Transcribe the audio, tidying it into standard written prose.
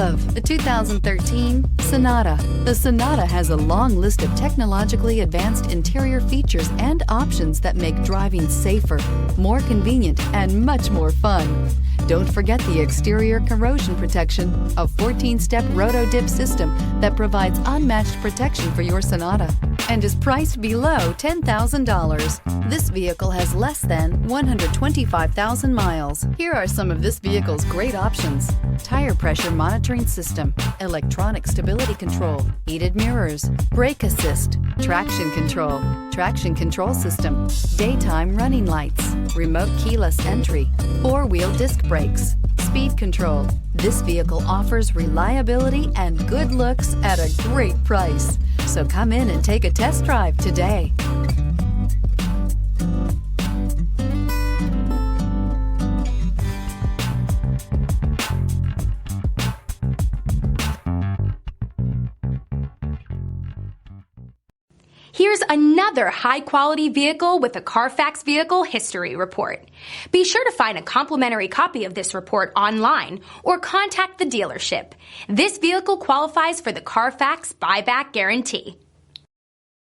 of the 2013 Sonata. The Sonata has a long list of technologically advanced interior features and options that make driving safer, more convenient, and much more fun. Don't forget the exterior corrosion protection, a 14-step roto-dip system that provides unmatched protection for your Sonata and is priced below $10,000. This vehicle has less than 125,000 miles. Here are some of this vehicle's great options: tire pressure monitoring system, electronic stability control, heated mirrors, brake assist, traction control system, daytime running lights, remote keyless entry, four-wheel disc brakes, speed control. This vehicle offers reliability and good looks at a great price. So come in and take a test drive today. Here's another high-quality vehicle with a CARFAX Vehicle History Report. Be sure to find a complimentary copy of this report online or contact the dealership. This vehicle qualifies for the CARFAX Buyback Guarantee.